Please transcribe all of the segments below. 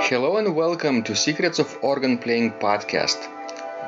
Hello and welcome to Secrets of Organ Playing podcast.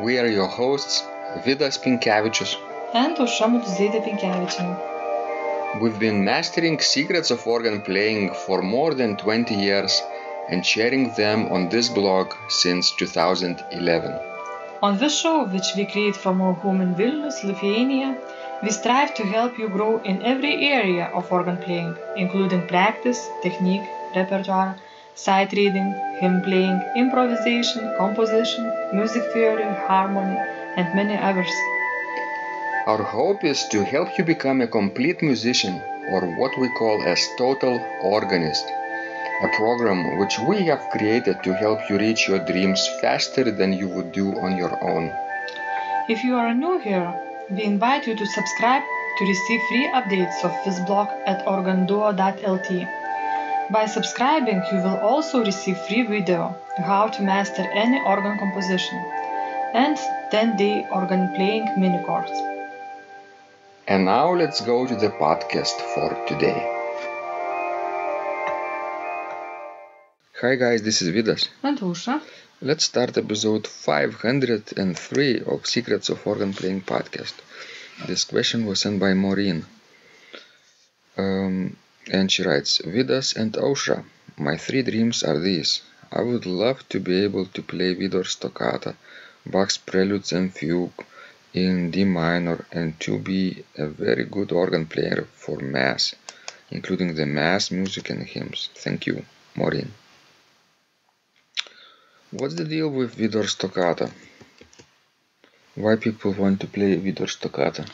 We are your hosts, Vidas and Ausra. We've been mastering secrets of organ playing for more than 20 years and sharing them on this blog since 2011. On this show, which we create from our home in Vilnius, Lithuania, we strive to help you grow in every area of organ playing, including practice, technique, repertoire, sight reading, hymn playing, improvisation, composition, music theory, harmony, and many others. Our hope is to help you become a complete musician, or what we call as total organist, a program which we have created to help you reach your dreams faster than you would do on your own. If you are new here, we invite you to subscribe to receive free updates of this blog at organduo.lt. By subscribing, you will also receive free video how to master any organ composition and 10-day organ playing mini course. And now let's go to the podcast for today. Hi guys, this is Vidas and Ausra. Let's start episode 503 of Secrets of Organ Playing podcast. This question was sent by Maureen. And she writes, Vidas and Ausra, my three dreams are these. I would love to be able to play Widor's Toccata, Bach's Preludes and Fugue in D minor, and to be a very good organ player for Mass, including the Mass music and hymns. Thank you, Maureen. What's the deal with Widor's Toccata? Why people want to play Widor's Toccata?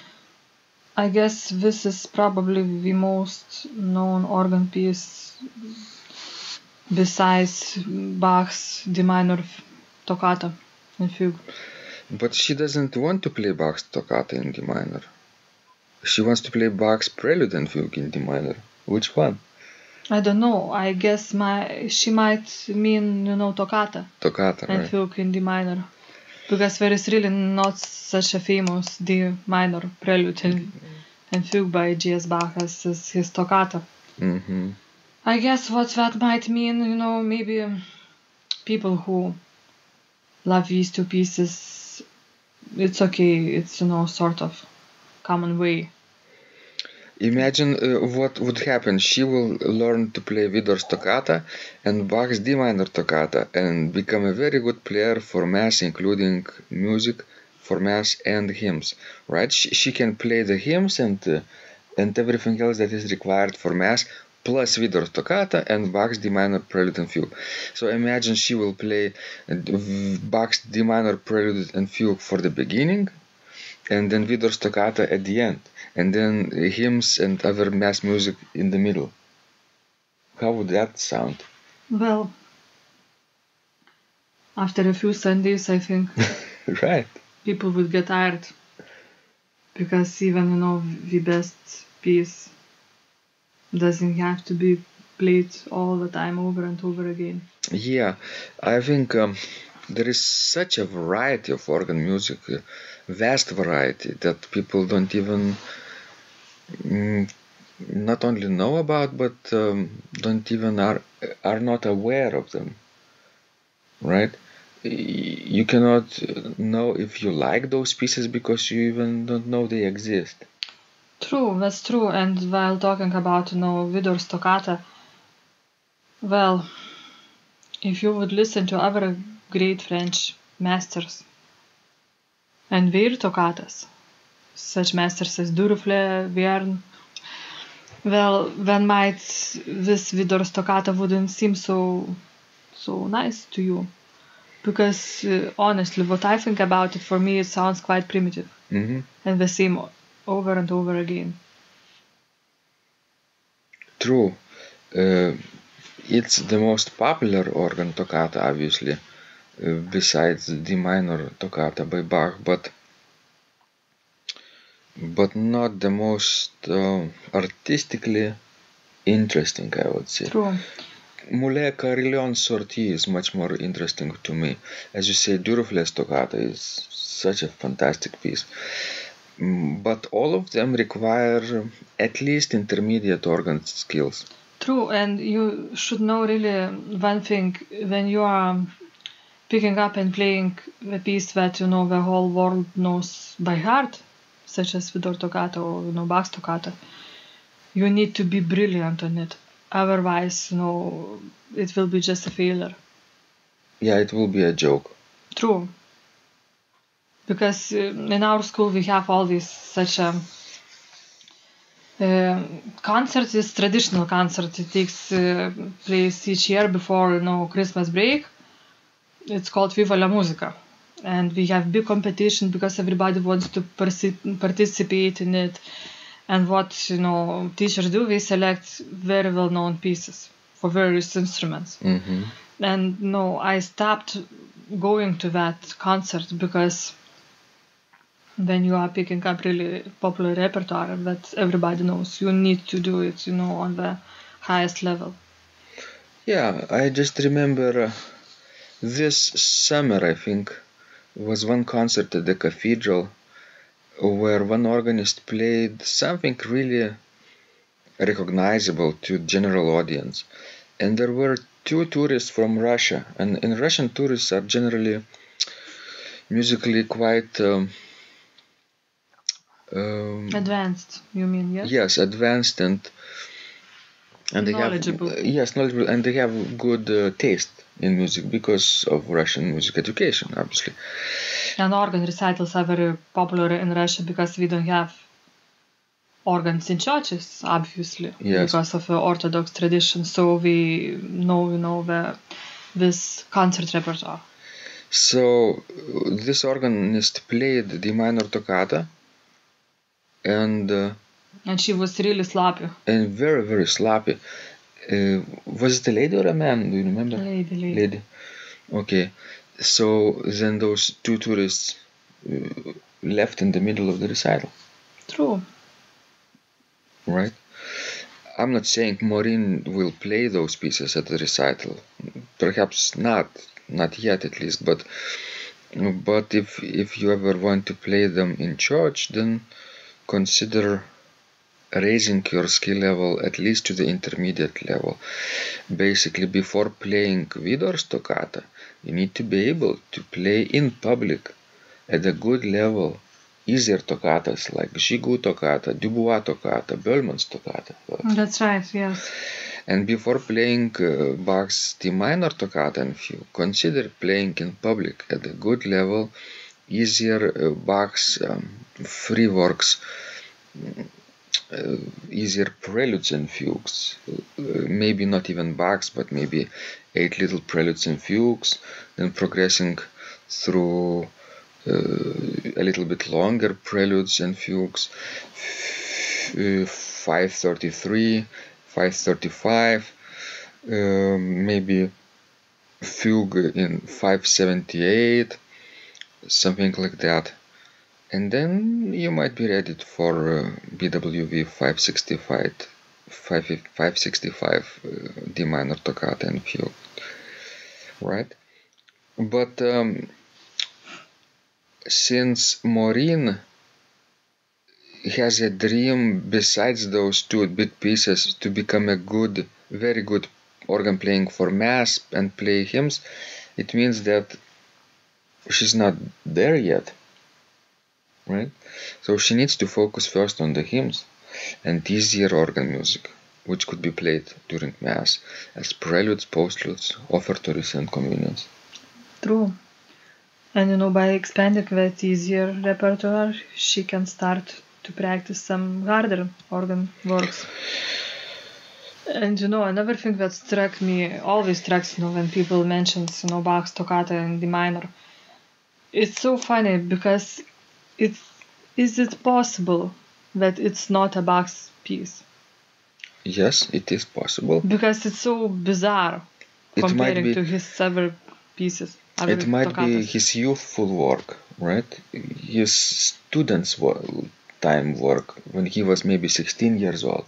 I guess this is probably the most known organ piece besides Bach's D minor Toccata and Fugue. But she doesn't want to play Bach's Toccata in D minor. She wants to play Bach's Prelude and Fugue in D minor. Which one? I don't know. I guess she might mean, Toccata. Toccata, and right. Fugue in D minor. Because there is really not such a famous D minor Prelude and Fugue by G.S. Bach as his Toccata. Mm-hmm. I guess what that might mean, maybe people who love these two pieces, it's okay, it's, sort of common way. Imagine what would happen. She will learn to play Widor's Toccata and Bach's D minor Toccata and become a very good player for Mass, including music for Mass and hymns, right? She can play the hymns and everything else that is required for Mass, plus Widor's Toccata and Bach's D minor Prelude and Fugue. So imagine she will play Bach's D minor Prelude and Fugue for the beginning, and then Widor's Toccata at the end, and then hymns and other Mass music in the middle. How would that sound? Well, after a few Sundays, I think right. People would get tired, because even, the best piece doesn't have to be played all the time over and over again. Yeah, I think there is such a variety of organ music, vast variety, that people don't even not only know about, but don't even are not aware of them, right? You cannot know if you like those pieces because you even don't know they exist. True, that's true. And while talking about, Widor's Toccata, well, if you would listen to other great French masters and their toccatas, such masters as Durufle, Verne, well, then might this Widor's Toccata wouldn't seem so nice to you. Because honestly, what I think about it, for me, it sounds quite primitive. Mm-hmm. And the same over and over again. True. It's the most popular organ toccata, obviously, besides the D minor Toccata by Bach, but not the most artistically interesting, I would say. True. Moulet Carillon's Sortie is much more interesting to me. As you say, Durufle's Toccata is such a fantastic piece. But all of them require at least intermediate organ skills. True, and you should know really one thing when you are picking up and playing a piece that the whole world knows by heart, such as Widor Toccata or Bach's Toccata. You need to be brilliant on it. Otherwise, it will be just a failure. Yeah, it will be a joke. True. Because in our school we have always such a concert is traditional concert. It takes place each year before Christmas break. It's called Viva la Musica. And we have big competition because everybody wants to participate in it. And what teachers do, they select very well-known pieces for various instruments. Mm-hmm. And I stopped going to that concert because when you are picking up really popular repertoire that everybody knows, you need to do it, on the highest level. Yeah, I just remember this summer, I think, was one concert at the cathedral where one organist played something really recognizable to general audience. And there were two tourists from Russia, and Russian tourists are generally musically quite advanced, you mean? Yes. Yes, advanced and knowledgeable. Knowledgeable, and they have good taste in music because of Russian music education, obviously. And organ recitals are very popular in Russia because we don't have organs in churches, obviously, yes. Because of the Orthodox tradition. So we know this concert repertoire. So this organist played the minor toccata, and she was really sloppy. And very, very sloppy. Was it a lady or a man? Do you remember? Lady. Okay. So then those two tourists left in the middle of the recital. True. Right? I'm not saying Maureen will play those pieces at the recital. Perhaps not yet at least, but if you ever want to play them in church, then consider raising your skill level at least to the intermediate level. Basically, before playing Widor's Toccata, you need to be able to play in public at a good level easier toccatas like Gigoux Toccata, Dubois Toccata, Böhlmann's Toccata. That's right, yes. And before playing Bach's D minor Toccata and Fugue, consider playing in public at a good level easier Bach's free works, easier preludes and fugues, maybe not even Bach's, but maybe 8 little preludes and fugues, then progressing through a little bit longer preludes and fugues, 533, 535, maybe fugue in 578, something like that. And then you might be ready for BWV 565 D minor Toccata and Fugue, right? But since Maureen has a dream besides those two big pieces to become a very good organ playing for mass and play hymns, it means that she's not there yet. Right? So she needs to focus first on the hymns and easier organ music, which could be played during Mass as preludes, postludes, offertories, and communions. True. And by expanding that easier repertoire, she can start to practice some harder organ works. And another thing that always strikes me when people mention Bach's Toccata in D minor, it's so funny because is it possible that it's not a Bach's piece? Yes, it is possible. Because it's so bizarre comparing to his other pieces. It might be his youthful work, right? His student's time work when he was maybe 16 years old.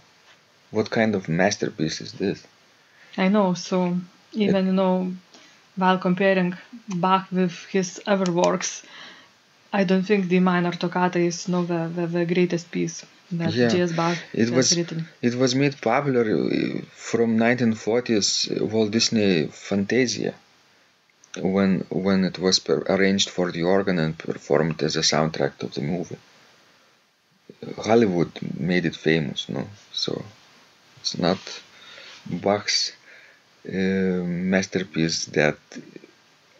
What kind of masterpiece is this? I know, so even, while comparing Bach with his other works, I don't think the minor toccata is the greatest piece. that Yeah, J.S. Bach it has was written. it was made popular from 1940s Walt Disney Fantasia when it was arranged for the organ and performed as a soundtrack of the movie. Hollywood made it famous, no? So it's not Bach's masterpiece that,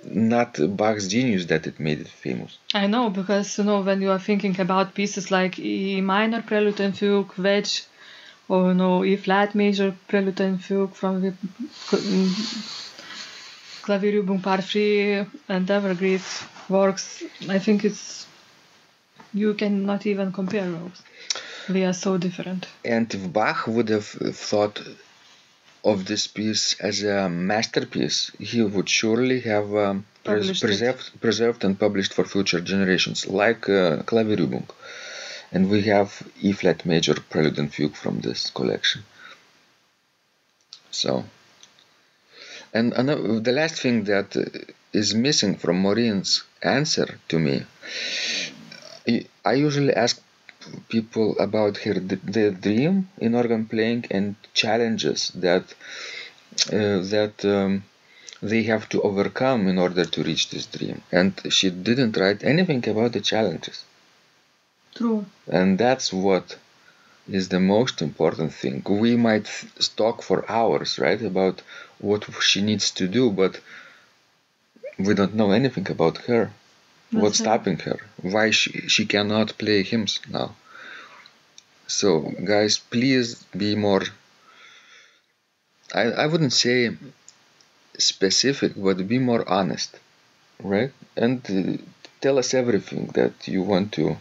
not Bach's genius that it made it famous. I know, because when you are thinking about pieces like E minor Prelude and Fugue, Wedge, or E flat major Prelude and Fugue from the Klavierübung Part 3 and other great works, I think you cannot even compare those. They are so different. And if Bach would have thought of this piece as a masterpiece, he would surely have preserved and published for future generations, like Klavierübung. And we have E flat major Prelude and Fugue from this collection. So, and the last thing that is missing from Maureen's answer to me, I usually ask people about their dream in organ playing and challenges that they have to overcome in order to reach this dream. And she didn't write anything about the challenges. True. And that's what is the most important thing. We might talk for hours, right, about what she needs to do, but we don't know anything about her. What's stopping her? Why she cannot play hymns now? So, guys, please be more, I wouldn't say specific, but be more honest, right? And tell us everything that you want to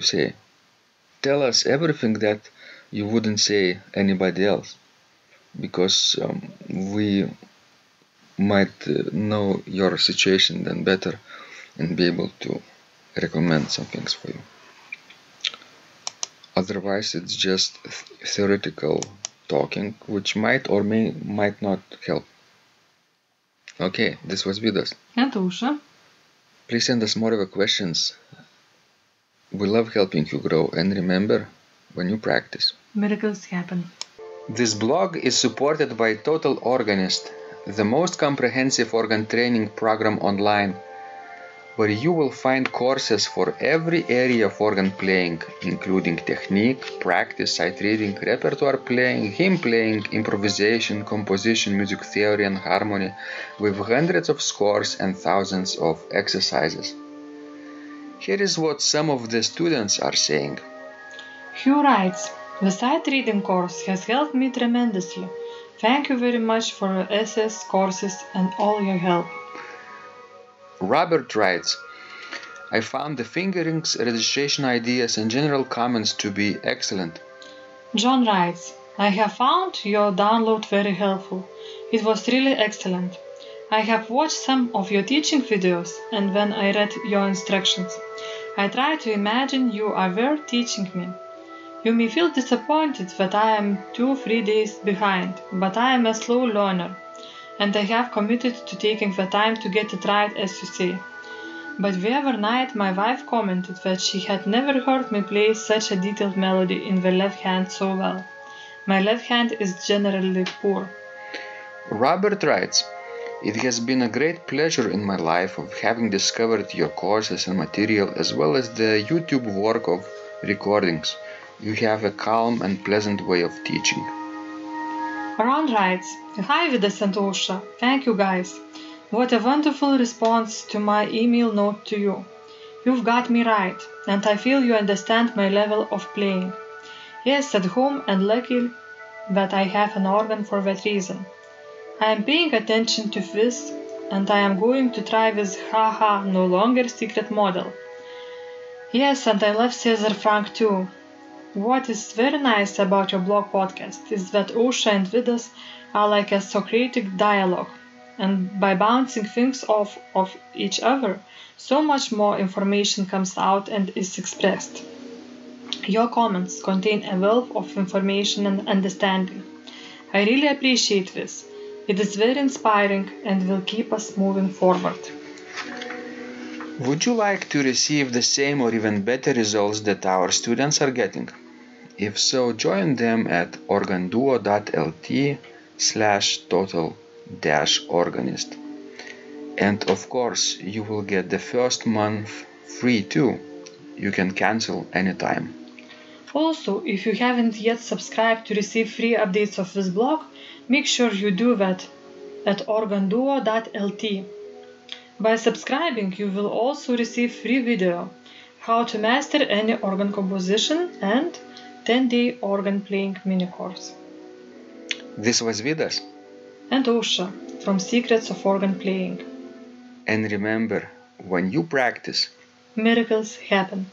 say. Tell us everything that you wouldn't say anybody else, because we might know your situation then better and be able to recommend some things for you. Otherwise, it's just theoretical talking, which might or might not help. Okay, this was Vidas. And Ausra. Please send us more of your questions. We love helping you grow, and remember, when you practice, miracles happen. This blog is supported by Total Organist, the most comprehensive organ training program online, where you will find courses for every area of organ playing, including technique, practice, sight reading, repertoire playing, hymn playing, improvisation, composition, music theory and harmony, with hundreds of scores and thousands of exercises. Here is what some of the students are saying. Hugh writes, "The sight reading course has helped me tremendously. Thank you very much for your SS courses and all your help." Robert writes, "I found the fingerings, registration ideas and general comments to be excellent." John writes, "I have found your download very helpful. It was really excellent. I have watched some of your teaching videos, and when I read your instructions, I tried to imagine you were teaching me. You may feel disappointed that I am 2-3 days behind, but I am a slow learner, and I have committed to taking the time to get it right, as you say. But the other night my wife commented that she had never heard me play such a detailed melody in the left hand so well. My left hand is generally poor." Robert writes, "It has been a great pleasure in my life of having discovered your courses and material, as well as the YouTube work of recordings. You have a calm and pleasant way of teaching." Ron writes, "Hi Vidas and Ausra, thank you guys. What a wonderful response to my email note to you. You've got me right, and I feel you understand my level of playing. Yes, at home, and lucky that I have an organ for that reason. I am paying attention to this, and I am going to try this no longer secret model. Yes, and I love Cesar Frank too. What is very nice about your blog podcast is that Ausra and Vidas are like a Socratic dialogue, and by bouncing things off of each other, so much more information comes out and is expressed. Your comments contain a wealth of information and understanding. I really appreciate this. It is very inspiring and will keep us moving forward." Would you like to receive the same or even better results that our students are getting? If so, join them at organduo.lt/total-organist. And of course, you will get the first month free too. You can cancel anytime. Also, if you haven't yet subscribed to receive free updates of this blog, make sure you do that at organduo.lt. By subscribing, you will also receive free video, how to master any organ composition and 10-day organ playing mini course. This was Vidas and Ausra from Secrets of Organ Playing. And remember, when you practice, miracles happen.